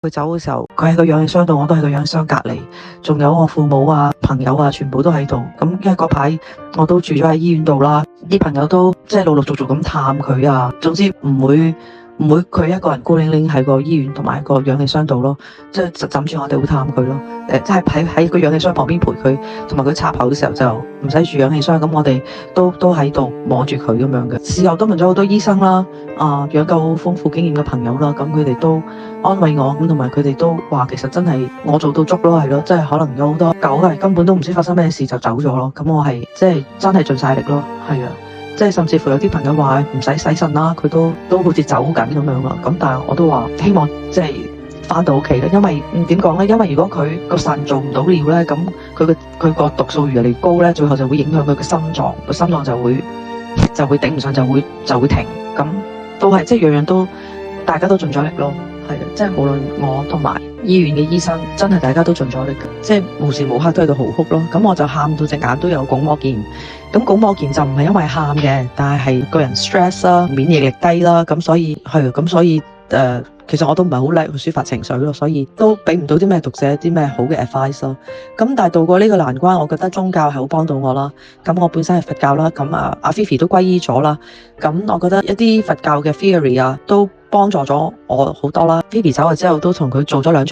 佢走嘅時候，佢喺個氧氣箱度，我都喺個氧氣箱隔離，仲有我父母啊、朋友啊，全部都喺度。咁因為嗰排我都住咗喺醫院度啦，啲朋友都即係陸陸續續咁探佢啊。總之唔會佢一個人孤零零喺個醫院同埋個氧氣箱度咯，即係就諗住我哋會探佢咯。即係喺個氧氣箱旁邊陪佢，同埋佢插喉嘅時候就唔使住氧氣箱，咁我哋都喺度摸住佢咁樣嘅。事後都問咗好多醫生啦，養狗好豐富經驗嘅朋友啦，咁佢哋都安慰我，咁同埋佢哋都話其實真係我做到足咯，係咯，即係可能有好多狗係根本都唔知發生咩事就走咗咯，咁我係即係真係盡晒力咯，係啊。即係甚至乎有啲朋友話唔使洗腎啦，佢都好似走緊咁樣啦。咁但係我都話希望即係翻到屋企啦，因為點講咧？因為如果佢個腎做唔到尿咧，咁佢個毒素越嚟越高咧，最後就會影響佢嘅心臟，個心臟就會頂唔順，就會停。咁都係即係樣樣都大家都盡咗力咯。係啊，即係無論我同埋醫院嘅醫生，真係大家都盡咗力嘅，即係無時無刻都喺度嚎哭咯。咁我就喊到隻眼都有鞏膜炎。咁鞏膜炎就唔係因為喊嘅，但係個人 stress 啦，免疫力低啦，咁所以其實我都唔係好叻去抒發情緒咯，所以都俾唔到啲咩讀者啲咩好嘅 advice 咯。咁但係渡過呢個難關，我覺得宗教係好幫到我啦。咁我本身係佛教啦，咁阿菲菲都皈依咗啦。咁我覺得一啲佛教嘅 theory 都幫助咗我好多啦。菲菲走咗之後，都同佢做咗2場